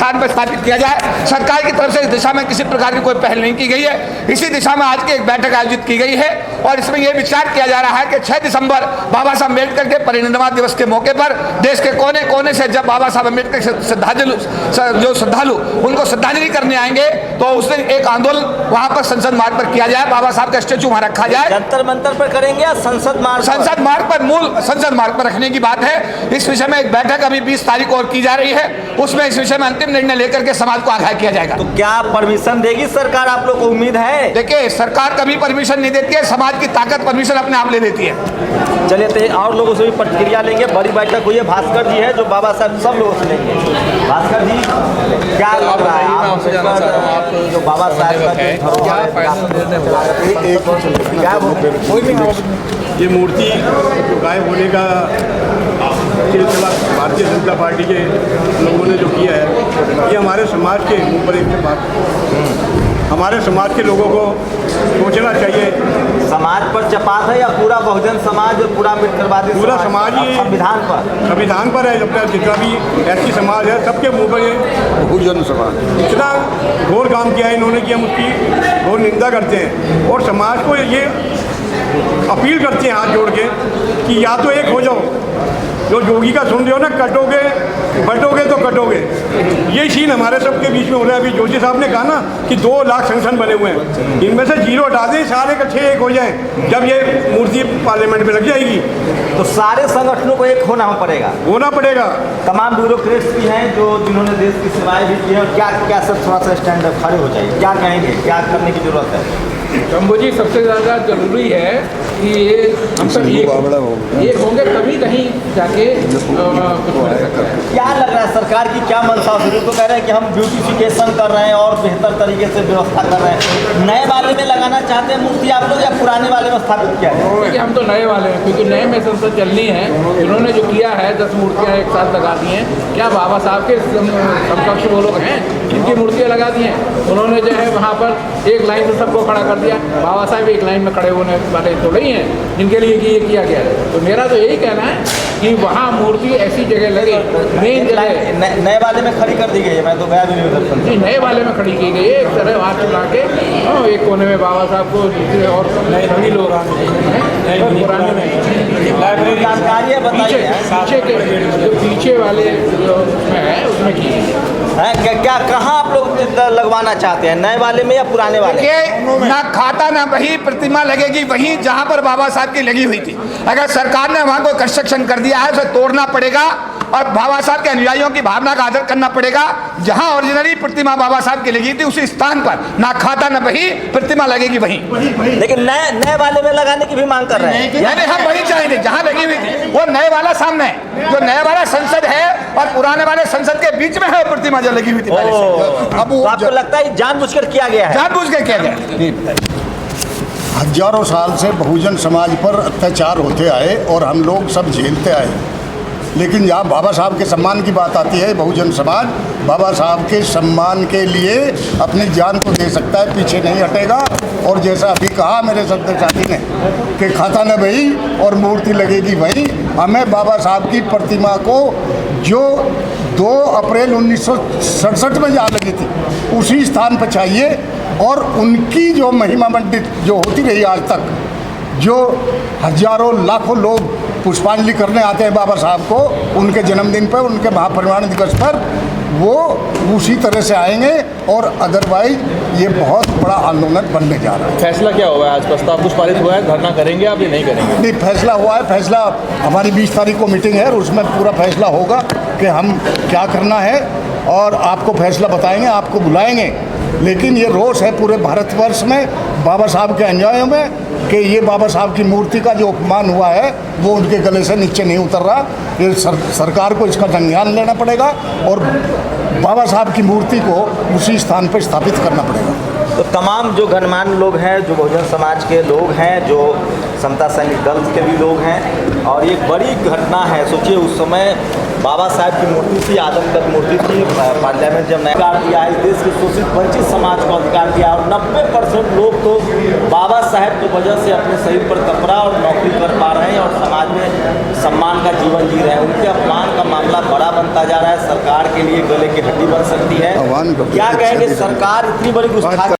स्थान पर स्थापित किया जाए। सरकार की तरफ से इस दिशा में किसी प्रकार की कोई पहल नहीं की गई है। इसी दिशा में आज की एक बैठक आयोजित की गई है और इसमें यह विचार किया जा रहा है कि 6 दिसंबर बाबा साहब अम्बेडकर के परिनिर्वाण दिवस के मौके पर देश के कोने कोने से जब बाबा साहब अम्बेडकर के श्रद्धालु उनको श्रद्धांजलि करने आएंगे तो उस दिन एक आंदोलन वहां पर संसद मार्ग पर किया जाए, बाबा साहब का स्टेचू वहां रखा जाए। जंतर मंतर पर करेंगे या संसद मार्ग पर मूल संसद मार्ग पर रखने की बात है। इस विषय में एक बैठक अभी 20 तारीख को और की जा रही है, उसमें इस विषय में अंतिम निर्णय लेकर के समाज को आगाह किया जाएगा। तो क्या परमिशन देगी सरकार, आप लोग को उम्मीद है? देखिए, सरकार कभी परमिशन नहीं देती है, समाज की ताकत परमिशन अपने आप ले लेती है। चलिए तो और लोगों से भी प्रतिक्रिया लेंगे। बड़ी बैठक हुई है, भास्कर जी है जो बाबा साहब सब लोगों से लेंगे। भास्कर जी, क्या लग रहा है आप जो बाबा साहब का ये मूर्ति गायब होने का सिलसिला भारतीय जनता पार्टी के लोगों ने जो किया है, ये हमारे समाज के ऊपर एक बात, हमारे समाज के लोगों को सोचना चाहिए। समाज पर चपात है या पूरा बहुजन समाज, पूरा अम्बेडकरवादी पूरा समाज ही संविधान पर है। जब जितना भी ऐसी समाज है सबके मुँह पर ये बहुजन समाज इतना घोर काम किया है इन्होंने कि हम उसकी घोर निंदा करते हैं और समाज को ये अपील करते हैं हाथ जोड़ के कि या तो एक हो जाओ, जो जोगी का सुन रहे हो ना, कटोगे बटोगे तो कटोगे। ये सीन हमारे सबके बीच में हो रहा है। अभी जोशी साहब ने कहा ना कि 2 लाख संगठन बने हुए हैं, इनमें से 0 हटा दें, सारे का 6 एक हो जाएं। जब ये मूर्ति पार्लियामेंट में लग जाएगी तो सारे संगठनों को एक होना पड़ेगा। तमाम ब्यूरोक्रेट्स भी हैं जिन्होंने देश की सेवाएं भी की हैं। क्या सर थोड़ा सा स्टैंड अप खड़े हो जाइए, क्या कहेंगे, क्या करने की जरूरत है? शंभू जी, सबसे ज़्यादा जरूरी है कि ये हम सब एक होंगे तभी कहीं जाके क्या लग रहा है सरकार की क्या मंशा? तो कह रहे हैं कि हम ब्यूटिफिकेशन कर रहे हैं और बेहतर तरीके से व्यवस्था कर रहे हैं। नए वाले में लगाना चाहते हैं मूर्ति आप लोग या पुराने वाले में स्थापित किया है? क्योंकि हम तो नए वाले हैं, क्योंकि नए में संसद चलनी है। इन्होंने जो किया है 10 मूर्तियाँ एक साथ लगा दी हैं। क्या बाबा साहब के समकक्ष वो लोग हैं जिनकी मूर्तियाँ लगा दी हैं? उन्होंने जो है वहाँ पर एक लाइन से सबको खड़ा कर दिया। बाबा साहब एक लाइन में खड़े होने वाले तो नहीं हैं जिनके लिए ये किया गया है। तो मेरा तो यही कहना है कि वहाँ मूर्ति ऐसी जगह लगे, मेन जगह नए वाले में खड़ी कर दी गई है। मैं तो गया भी नहीं उधर। जी, नए वाले में खड़ी की गई है, एक तरह हाथ चला के एक कोने में बाबा साहब को और नए लोग पुराने में जानकारी है, बताइए। पीछे वाले में है उसमें की है क्या कहाँ आप लोग लगवाना चाहते हैं, नए वाले में या पुराने वाले? ना खाता ना वही प्रतिमा लगेगी वहीं जहां पर बाबा साहब की लगी हुई थी। अगर सरकार ने वहां कोई कंस्ट्रक्शन कर दिया है उसे तोड़ना पड़ेगा और बाबा साहब के अनुयायियों की भावना का आदर करना पड़ेगा। जहां ओरिजिनली प्रतिमा बाबा साहब की लगी थी उसी स्थान पर ना खाता ना वही प्रतिमा लगेगी वहीं। लेकिन नए वाले में लगाने की भी मांग कर रहे हैं। यानी हम वही चाहेंगे जहां लगी हुई थी, वो नए वाला सामने है। जो नए वाला संसद है और पुराने वाले संसद के बीच में है प्रतिमा जो लगी हुई थी पहले से। अब आपको लगता है जानबूझकर किया गया है? जानबूझ कर किया गया। हजारों साल से बहुजन समाज पर अत्याचार होते आए और हम लोग सब झेलते आए, लेकिन जहाँ बाबा साहब के सम्मान की बात आती है, बहुजन समाज बाबा साहब के सम्मान के लिए अपनी जान को दे सकता है, पीछे नहीं हटेगा। और जैसा अभी कहा मेरे सत्य साथी ने कि खाता न वही और मूर्ति लगेगी वही। हमें बाबा साहब की प्रतिमा को जो 2 अप्रैल 1967 में जहाँ लगी थी उसी स्थान पर चाहिए और उनकी जो महिमा मंडित जो होती रही आज तक, जो हजारों लाखों लोग पुष्पांजलि करने आते हैं बाबा साहब को उनके जन्मदिन पर, उनके महापरिनिर्वाण दिवस पर, वो उसी तरह से आएंगे। और अदरवाइज ये बहुत बड़ा आंदोलन बनने जा रहा है। फैसला क्या हुआ है आज? प्रस्ताव कुछ पारित हुआ है, धरना करेंगे आप या नहीं करेंगे? नहीं, फैसला हुआ है। फैसला हमारी 20 तारीख को मीटिंग है और उसमें पूरा फैसला होगा कि हम क्या करना है और आपको फैसला बताएंगे, आपको बुलाएंगे। लेकिन ये रोष है पूरे भारतवर्ष में बाबा साहब के अनुयायियों में कि ये बाबा साहब की मूर्ति का जो अपमान हुआ है वो उनके गले से नीचे नहीं उतर रहा। ये सरकार को इसका संज्ञान लेना पड़ेगा और बाबा साहब की मूर्ति को उसी स्थान पर स्थापित करना पड़ेगा। तो तमाम जो गणमान्य लोग हैं, जो बहुजन समाज के लोग हैं, जो समता सैनिक दल के भी लोग हैं, और ये बड़ी घटना है। सोचिए उस समय बाबा साहब की मूर्ति थी, आदमकद मूर्ति थी। पार्लियामेंट जब नया अधिकार दिया है, देश के शोषित वंचित समाज को अधिकार दिया और 90% लोग तो बाबा साहब की वजह से अपने शरीर पर कपड़ा और नौकरी कर पा रहे हैं और समाज में सम्मान का जीवन जी रहे हैं। उनके अपमान का मामला बड़ा बनता जा रहा है, सरकार के लिए गले की हड्डी बन सकती है। क्या कहेंगे, सरकार इतनी बड़ी गुस्ताखी